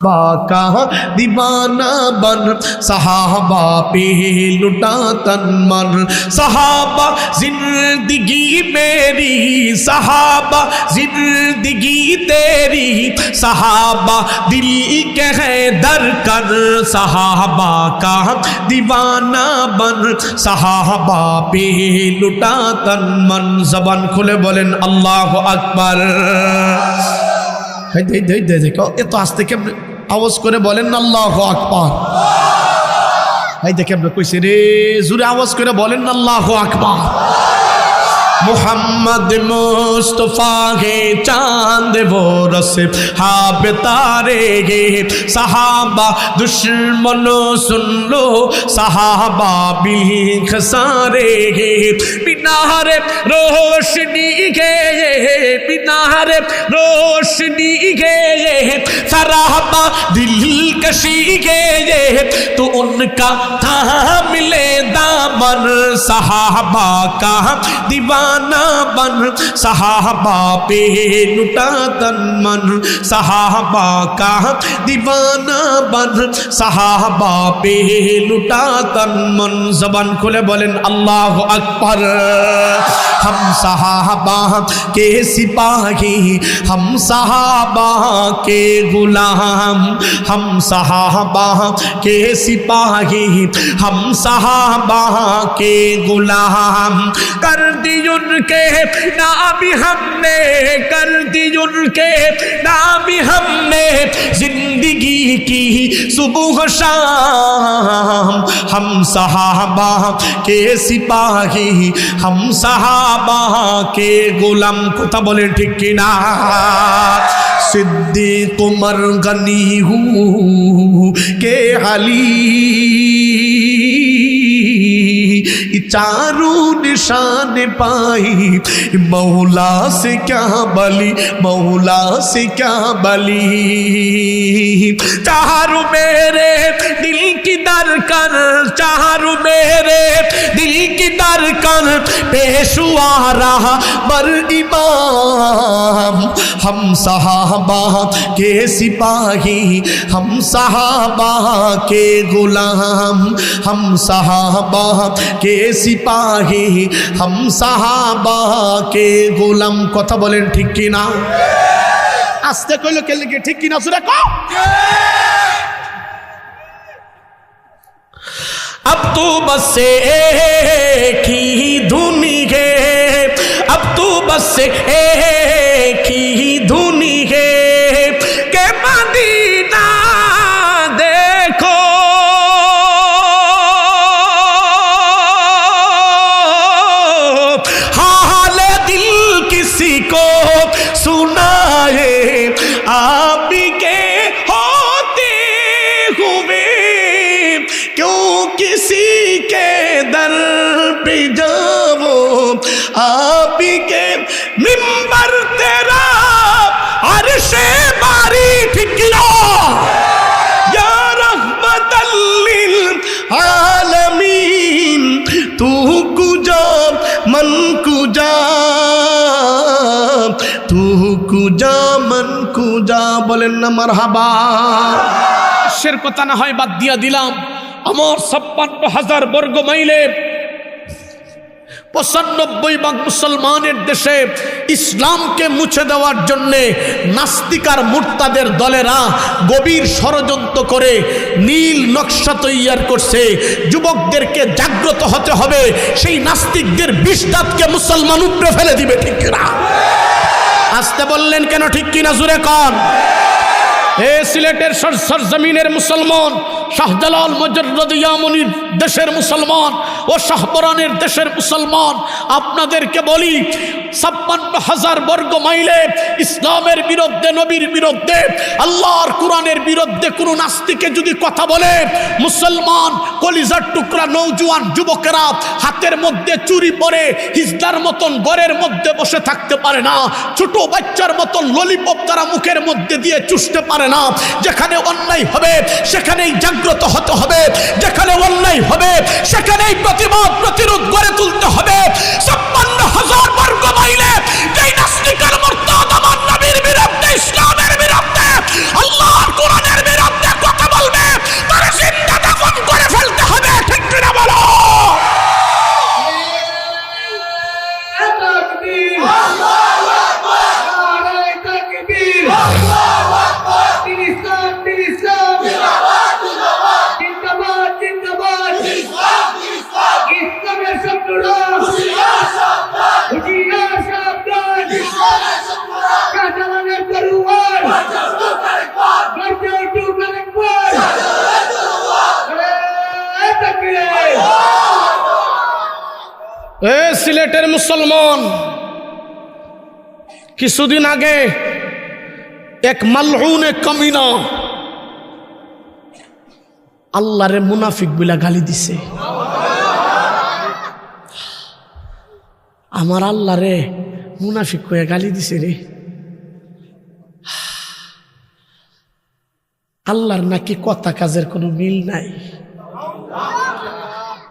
का दीवाना बन सहाबा पे लुटा तन मन। सहाबा जिंदगी मेरी, सहाबा जिंदगी तेरी, सहाबा दिल के है दर कर, सहाबा का दीवाना बन सहाबा पे लुटा तन मन। जबान खुले बोलेन अल्लाहु अकबर। देखो ये तो आज থেকে আওয়াজ করে বলেন না আল্লাহু আকবার। এই দেখে আমরা কইছি রে, জোরে আওয়াজ করে বলেন না আল্লাহু আকবার। मोहम्मद मुस्तफा के चांद वो रस हाब तारे गे, सहाबा दुश्मनों सुन लो सहाबा भी खसारे गे। बिनारे रोशनी के, बिनारे रोशनी के सराबा दिलकशी के, तो उनका था मिले दामन, सहाबा का दीवाना बन सहाबा पे लुटा तन मन। सहाबा का दीवाना बन सहाबा पे लुटा तन मन। जबान खुले बोलेन अल्लाहु अकबर। हम सहाबा के सिपाही, हम सहाबा के गुलाम, हम सहाबा के सिपाही, हम सहाबा के गुलाम। कर दी उनके नाम हमने, कर दी उनके नाम हमने जिंदगी की सुबह शाम। हम सहाबा के सिपाही, हम सहाबा के गुलाम। কথা বলেন ঠিক কি না? सिद्दीक उमर गनी हूँ के अली, चारों निशान पाई मौला से क्या बली, मौला से क्या बली। चारों मेरे दिल की दरकन, चारों मेरे दिल की दरकन पेशवा रहा बर इमाम। हम सहाबा के सिपाही, हम सहाबा के गुलाम, हम सहाबा के सिपाही, हम सहाबा के गोलाम। কথা বলেন ঠিক কি না? আস্তে কইলো কে লাগে ঠিক কি না জোরে কও। अब तो बस एक ही धुनी है, अब तो बस एक ही धुनी है के मदीना देखो। को सुनाए आप के होते हुए, क्यों किसी के दर पे जाओ। आप के मिंबर तेरा अर्शे बारी ठिकिया, या रहमतल लिल आलमीन। तू कुजा मन कुजा, तू কুজা মন কুজা। বলেন না মারহাবা। শের কথা না হয় বাদ দিয়া দিলাম। আমার ৫৬,০০০ বর্গ মাইলে ৯৫ ভাগ মুসলমানের দেশে ইসলামকে মুছে দেওয়ার জন্যে নাস্তিক আর মুরতাদের দলেরা গভীর ষড়যন্ত্র করে নীল নকশা তৈয়ার করছে। যুবকদেরকে জাগ্রত হতে হবে, সেই নাস্তিকদের বিষ দাঁতকে মুসলমান উপড়ে ফেলে দিবে। ঠিক কিনা? আসতে বললেন কেন? ঠিক কিনা জুড়ে কন। এ সিলেটের সরজমিনের মুসলমান, শাহজালাল মুজাররদ ইয়ামনির দেশের মুসলমান ও শাহপরানের দেশের মুসলমান, আপনাদেরকে বলি ৫৬,০০০ বর্গ মাইলে ইসলামের বিরুদ্ধে, নবীর বিরুদ্ধে, আল্লাহর কোরআনের বিরুদ্ধে কোনো নাস্তিকে যদি কথা বলে, মুসলমান কলিজার টুকরা নওজোয়ান যুবকেরা হাতের মধ্যে চুরি পরে হিজদার মতন ঘরের মধ্যে বসে থাকতে পারে না। ছোট বাচ্চার মতন ললিপপ তারা মুখের মধ্যে দিয়ে চুষতে পারে না। যেখানে অন্যায় হবে সেখানেই জাগ্রত হতে হবে, যেখানে অন্যায় হবে সেখানেই প্রতিবাদ প্রতিরোধ গড়ে তুলতে হবে। ৫৬,০০০ বর্গ মাইলে যেই নাস্তিকের মুরতাদ আমার নবীর বিরুদ্ধে, ইসলামের বিরুদ্ধে, আল্লাহর কোরআনের বিরুদ্ধে এ সিলেটের মুসলমান, কিছুদিন আগে এক মালউনে কামিনা আল্লাহরে মুনাফিক বলে গালি দিছে। আমার আল্লাহরে মুনাফিক কয়ে গালি দিছে রে। আল্লাহর নাকি কথা কাজের কোনো মিল নাই।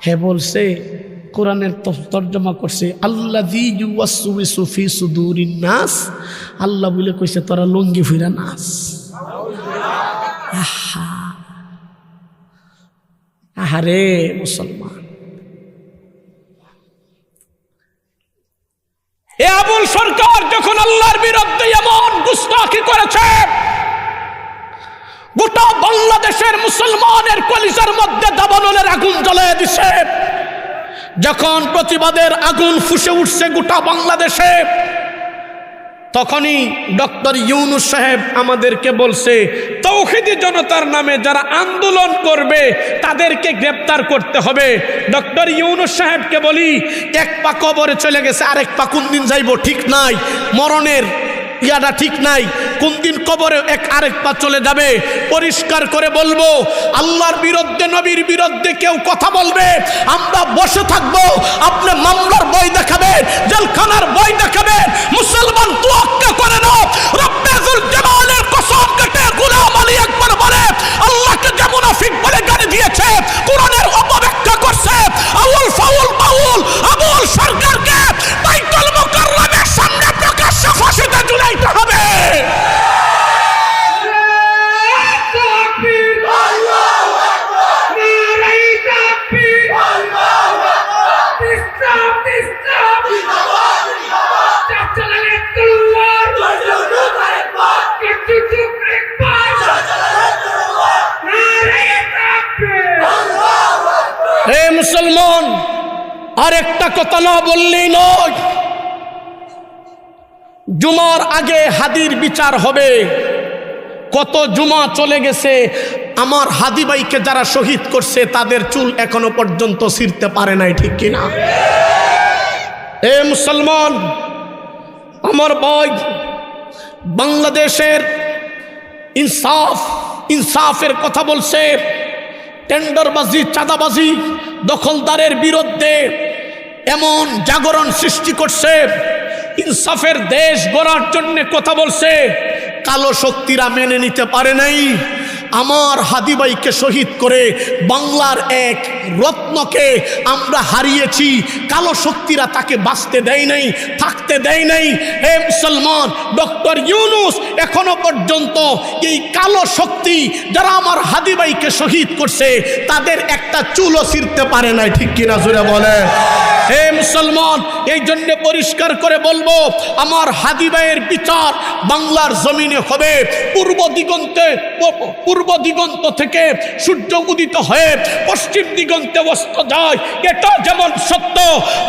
হে বলছে, কোরআনের তর্জমা করছে আল্লাযী ইউওয়াসওয়িসু ফি সুদুরিন নাস, আল্লাহ বলে কইছে তোরা লুঙ্গি ফিরা নাচ। আহারে মুসলমান, এ আবুল সরকার যখন আল্লাহর বিরুদ্ধে এমন গুস্তাখি করেছে, গোটা বাংলাদেশের মুসলমানের কলিজার মধ্যে দাবানলের আগুন জ্বলিয়ে দিছে। যখন প্রতিবাদের আগুন ফুসে উঠছে গোটা বাংলাদেশে, তখনই ডক্টর ইউনূস সাহেব আমাদেরকে বলছে তৌহিদি জনতার নামে যারা আন্দোলন করবে তাদেরকে গ্রেপ্তার করতে হবে। ডক্টর ইউনূস সাহেবকে বলি, এক পা কবরে চলে গেছে, আরেক পা কোন দিন যাইব ঠিক নাই, মরণের ইয়াটা ঠিক নাই, কোন দিন কবরে আরেক পা চলে যাবে। পরিষ্কার করে বলবো, আল্লাহর বিরুদ্ধে নবীর বিরুদ্ধে কেউ কথা বলবে, আমরা বসে থাকবো। আপনি মামলার বই দেখাবেন, জেলখানার বই দেখাবেন, মুসলমান তোয়াক্কা করে না। রব্বে যুল জালালের কসম কেটে গোলাম আলী একবার বলে আল্লাহকে যে মুনাফিক বলে গালি দিয়েছে, কোরআনের অপব্যাখ্যা করছে, আউল ফাউল বাউল আবুল সরকারকে বাইতুল মুকাররমের সামনে প্রকাশ্যে ফাঁসিতে ঝুলাইতে হবে। হে মুসলমান, আর একটা কথা না বললেই নয়, জুমার আগে হাদির বিচার হবে। কত জুমা চলে গেছে, আমার হাদি ভাইকে যারা শহীদ করছে তাদের চুল এখনো পর্যন্ত ছিঁড়তে পারে নাই, ঠিক কিনা? হে মুসলমান, আমার ভাই, বাংলাদেশের ইনসাফের কথা বলছে, টেন্ডারবাজি, চাঁদাবাজি, দখলদারের বিরুদ্ধে এমন জাগরণ সৃষ্টি করছে, ইনসাফের দেশ গড়ার জন্য কথা বলছে। কালো শক্তিরা মেনে নিতে পারে নাই। আমার হাদি ভাইকে শহীদ করে বাংলার এক রত্নকে আমরা হারিয়েছি। কালো শক্তিরা তাকে বাঁচতে দেয় নাই, থাকতে দেয় নাই। হে মুসলমান, ডক্টর ইউনূস এখনো পর্যন্ত এই কালো শক্তি যারা আমার হাদি ভাইকে শহীদ করছে তাদের একটা চুলও ছিঁড়তে পারে নাই, ঠিক কিনা জোরে বলে? হে মুসলমান, এই জন্য পরিষ্কার করে বলবো, আমার হাদি ভাইয়ের বিচার বাংলার জমিনে হবে। পূর্ব দিগন্ত থেকে সূর্য উদিত হয়ে পশ্চিম দিগন্তে অস্ত যায়, এটা যেমন সত্য।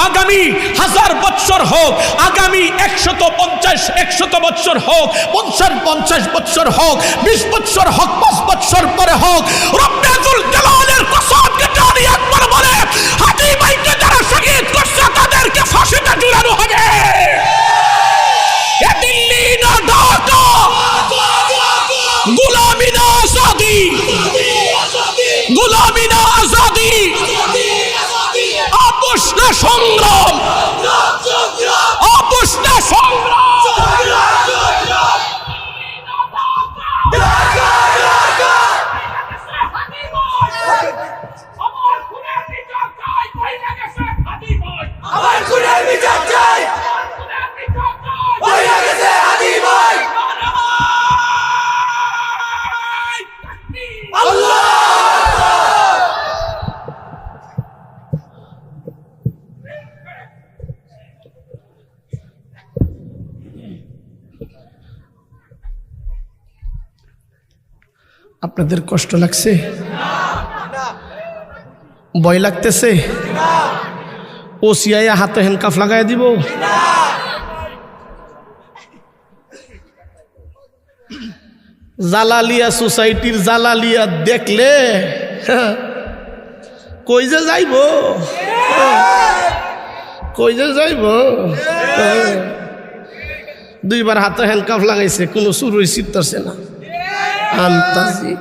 আগামী 1000 বৎসর হোক, আগামী 150 বৎসর হোক, 50 বৎসর হোক, 20 বৎসর হোক, 5 বৎসর পরে হোক, রব্বে যুল জালালের কসম কেটে আমি একবার বলে হাদি ভাইকে যারা শহীদ করছে তাদেরকে ফাঁসিতে ঝুলানো হবে। এ দিল্লি না ঢাকা, গুলামি না আজাদি, গুলামি না আজাদি, আপোষ না সংগ্রাম, আপোষ না সংগ্রাম। আপনাদের কষ্ট লাগছে? ভয় লাগতেছে? ও সিআইয়া হাতে হ্যান্ডকাফ লাগাই দিব? জালালিয়া সোসাইটির জালালিয়া দেখলে কই যে যাইব, কই যে যাইব দুইবার হাতে হ্যান্ডকাফ লাগাইছে, কোনো শুরুই চিত্তাছে না। আন্তাজি